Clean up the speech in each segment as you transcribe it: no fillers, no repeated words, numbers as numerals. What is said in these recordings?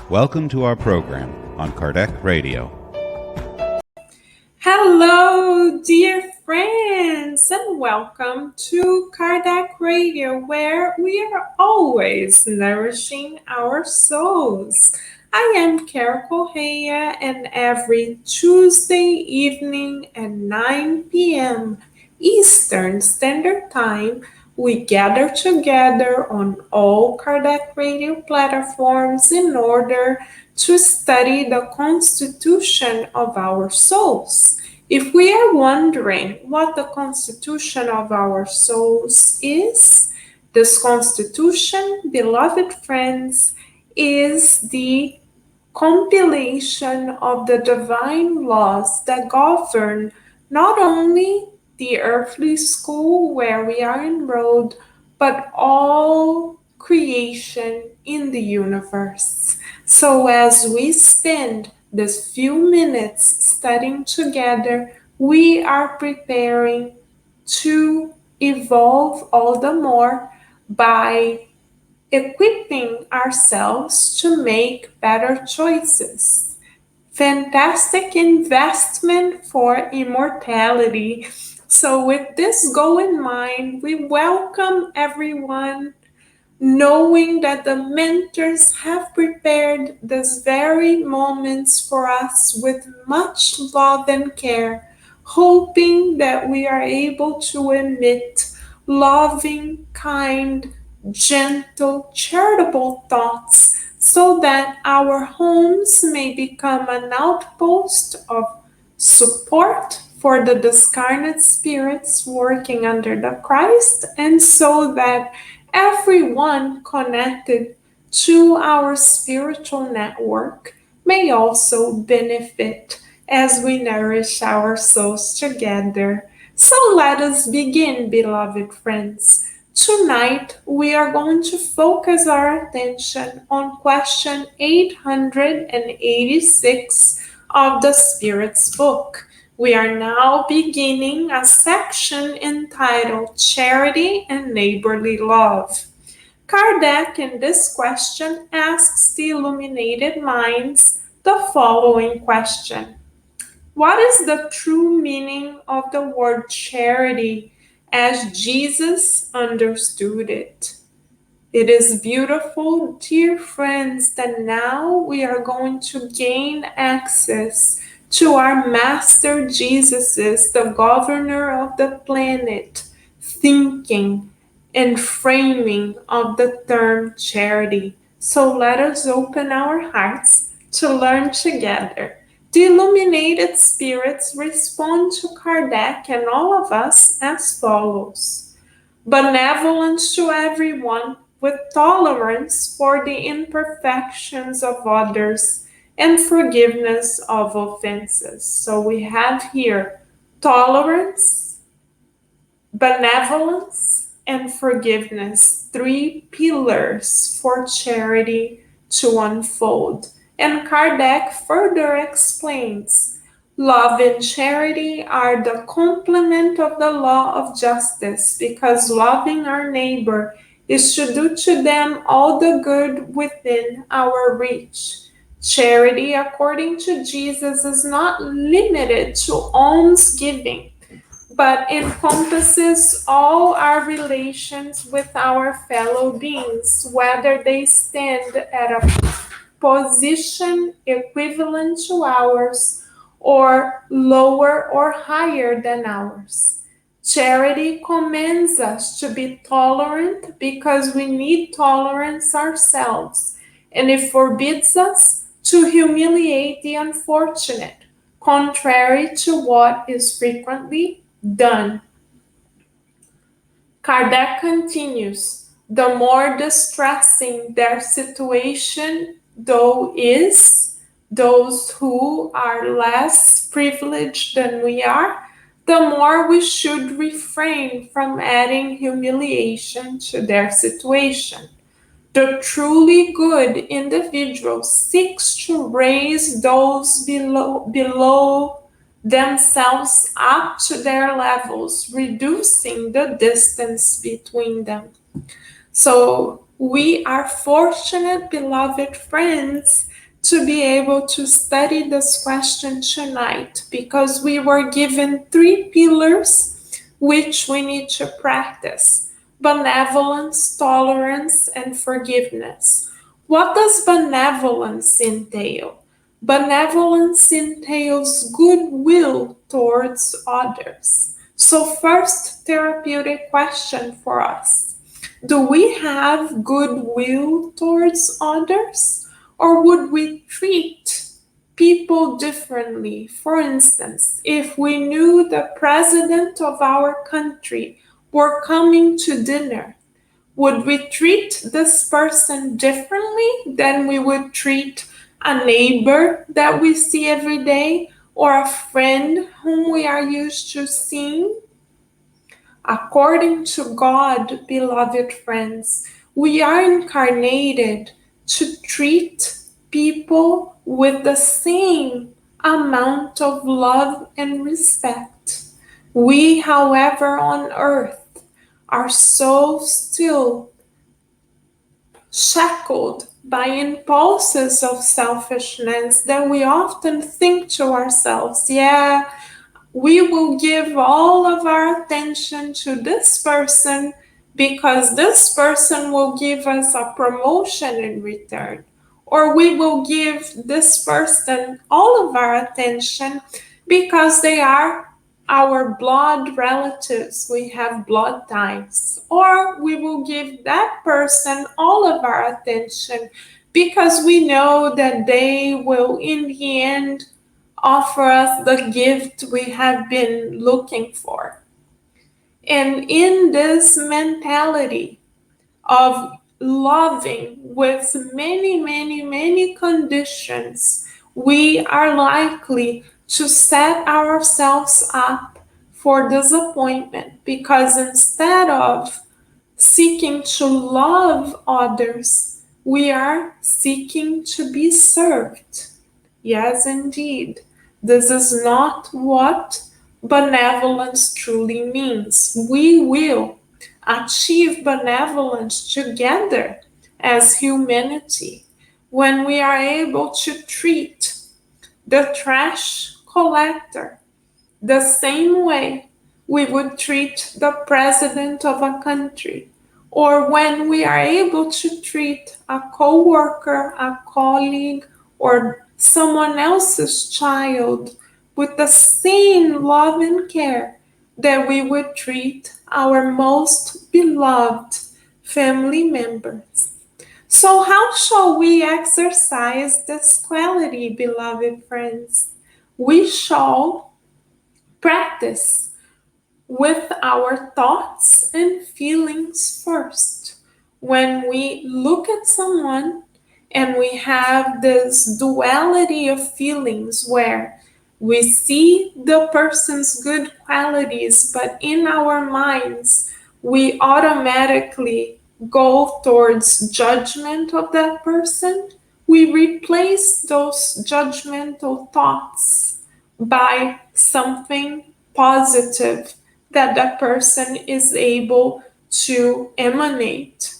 Welcome to our program on Kardec Radio. Hello, dear friends, and welcome to Kardec Radio, where we are always nourishing our souls. I am Correa, and every Tuesday evening at 9 p.m. Eastern Standard Time, we gather together on all Kardec Radio platforms in order to study the constitution of our souls. If we are wondering what the constitution of our souls is, this constitution, beloved friends, is the compilation of the divine laws that govern not only the earthly school where we are enrolled, but all creation in the universe. So, as we spend these few minutes studying together, we are preparing to evolve all the more by equipping ourselves to make better choices. Fantastic investment for immortality. So, with this goal in mind, we welcome everyone, knowing that the mentors have prepared these very moments for us with much love and care, hoping that we are able to emit loving, kind, gentle, charitable thoughts so that our homes may become an outpost of support for the discarnate spirits working under the Christ, and so that everyone connected to our spiritual network may also benefit as we nourish our souls together. So let us begin, beloved friends. Tonight, we are going to focus our attention on question 886 of the Spirit's Book. We are now beginning a section entitled Charity and Neighborly Love. Kardec, in this question, asks the illuminated minds the following question: what is the true meaning of the word charity as Jesus understood it? It is beautiful, dear friends, that now we are going to gain access to our Master Jesus, the governor of the planet, thinking and framing of the term charity. So let us open our hearts to learn together. The illuminated spirits respond to Kardec and all of us as follows: benevolence to everyone with tolerance for the imperfections of others and forgiveness of offenses. So we have here tolerance, benevolence, and forgiveness, three pillars for charity to unfold. And Kardec further explains, love and charity are the complement of the law of justice, because loving our neighbor is to do to them all the good within our reach. Charity, according to Jesus, is not limited to almsgiving, but encompasses all our relations with our fellow beings, whether they stand at a position equivalent to ours or lower or higher than ours. Charity commands us to be tolerant because we need tolerance ourselves, and it forbids us to humiliate the unfortunate, contrary to what is frequently done. Kardec continues, the more distressing their situation though is, those who are less privileged than we are, the more we should refrain from adding humiliation to their situation. The truly good individual seeks to raise those below themselves up to their levels, reducing the distance between them. So We are fortunate, beloved friends, to be able to study this question tonight because we were given three pillars which we need to practice: benevolence, tolerance, and forgiveness. What does benevolence entail? Benevolence entails goodwill towards others. So, first therapeutic question for us: do we have goodwill towards others? Or would we treat people differently? For instance, if we knew the president of our country were coming to dinner, would we treat this person differently than we would treat a neighbor that we see every day or a friend whom we are used to seeing? According to God, beloved friends, we are incarnated to treat people with the same amount of love and respect. We, however, on earth are so still shackled by impulses of selfishness that we often think to ourselves, yeah, we will give all of our attention to this person because this person will give us a promotion in return. Or we will give this person all of our attention because they are our blood relatives. We have blood ties. Or we will give that person all of our attention because we know that they will, in the end, offer us the gift we have been looking for. And in this mentality of loving with many, many, many conditions, we are likely to set ourselves up for disappointment because instead of seeking to love others, we are seeking to be served. Yes, indeed. This is not what benevolence truly means. We will achieve benevolence together as humanity when we are able to treat the trash collector the same way we would treat the president of a country, or when we are able to treat a coworker, a colleague, or someone else's child with the same love and care that we would treat our most beloved family members. So, how shall we exercise this quality, beloved friends? We shall practice with our thoughts and feelings first. When we look at someone and we have this duality of feelings where we see the person's good qualities, but in our minds, we automatically go towards judgment of that person, we replace those judgmental thoughts by something positive that that person is able to emanate.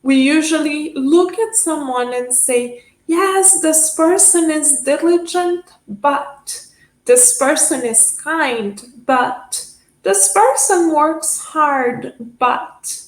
We usually look at someone and say, yes, this person is diligent, but this person is kind, but this person works hard, but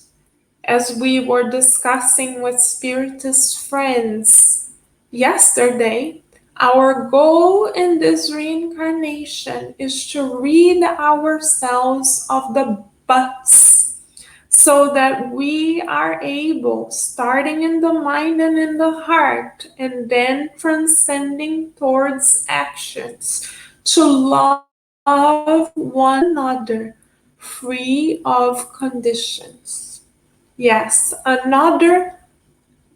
as we were discussing with Spiritist friends yesterday, our goal in this reincarnation is to rid ourselves of the buts so that we are able, starting in the mind and in the heart, and then transcending towards actions, to love one another free of conditions. Yes, another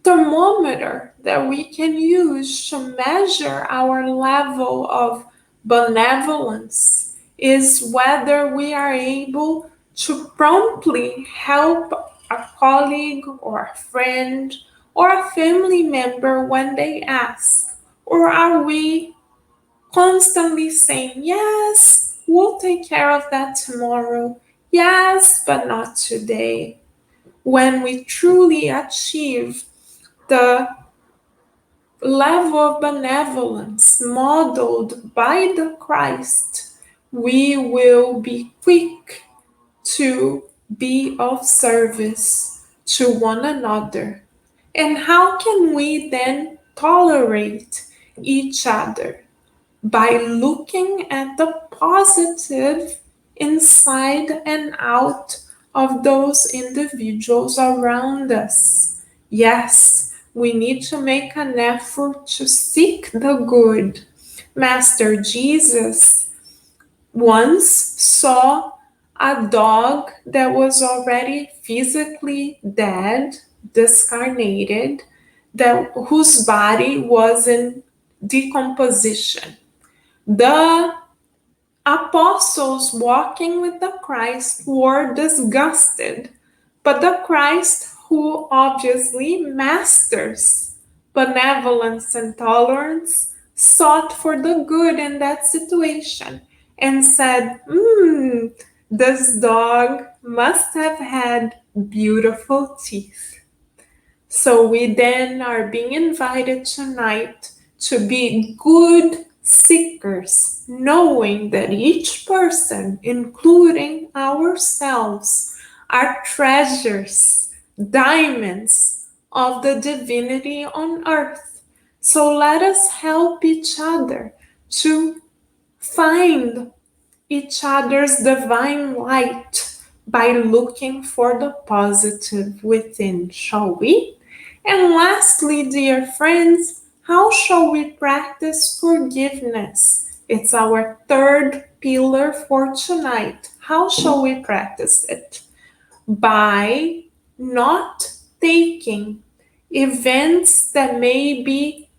thermometer that we can use to measure our level of benevolence is whether we are able to promptly help a colleague or a friend or a family member when they ask. Or are we constantly saying, yes, we'll take care of that tomorrow. Yes, but not today. when we truly achieve the level of benevolence modeled by the Christ, we will be quick to be of service to one another. And how can we then tolerate each other? By looking at the positive inside and out of those individuals around us. Yes, we need to make an effort to seek the good. Master Jesus once saw a dog that was already physically dead, discarnated, whose body was in decomposition. The apostles walking with the Christ were disgusted, but the Christ, who obviously masters benevolence and tolerance, sought for the good in that situation and said, this dog must have had beautiful teeth. So we then are being invited tonight to be good seekers, knowing that each person, including ourselves, are treasures, diamonds of the divinity on earth. So let us help each other to find each other's divine light by looking for the positive within, shall we? And lastly, dear friends, how shall we practice forgiveness? It's our third pillar for tonight. How shall we practice it? By not taking events that may be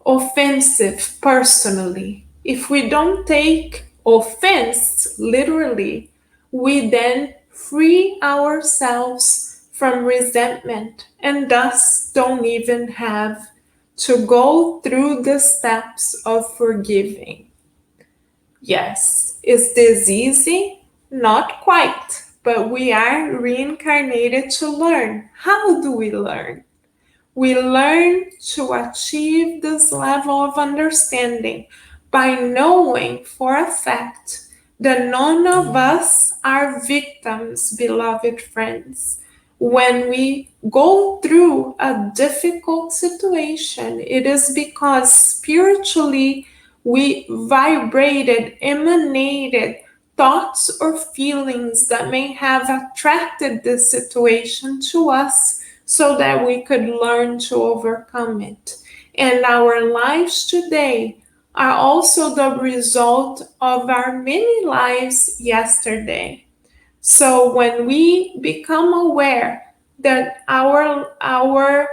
offensive personally. If we don't take offense literally, we then free ourselves from resentment and thus don't even have to go through the steps of forgiving. Yes, is this easy? Not quite, but we are reincarnated to learn. How do we learn? We learn to achieve this level of understanding by knowing for a fact that none of us are victims, beloved friends. When we go through a difficult situation, it is because spiritually we vibrated, emanated thoughts or feelings that may have attracted this situation to us so that we could learn to overcome it. And our lives today are also the result of our many lives yesterday. So when we become aware that our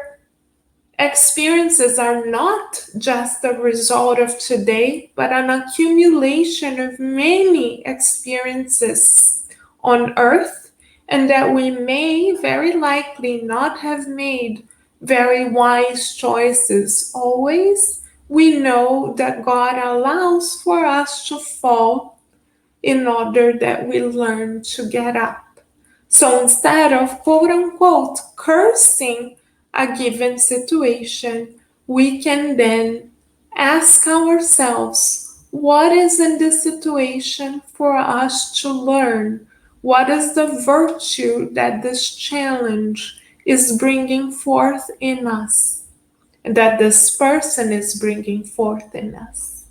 experiences are not just the result of today, but an accumulation of many experiences on earth, and that we may very likely not have made very wise choices always, we know that God allows for us to fall in order that we learn to get up. So instead of quote unquote cursing a given situation, we can then ask ourselves, what is in this situation for us to learn? What is the virtue that this challenge is bringing forth in us, that this person is bringing forth in us?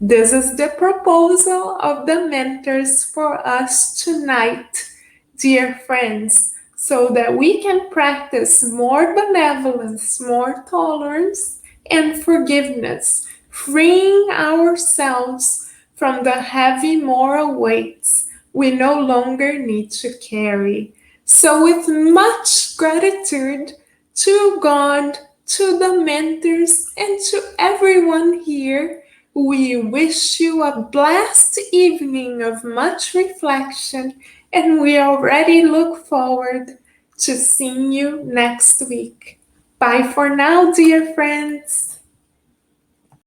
This is the proposal of the mentors for us tonight, dear friends, so that we can practice more benevolence, more tolerance, and forgiveness, freeing ourselves from the heavy moral weights we no longer need to carry. So, with much gratitude to God, to the mentors, and to everyone here, we wish you a blessed evening of much reflection, and we already look forward to seeing you next week. Bye for now, dear friends.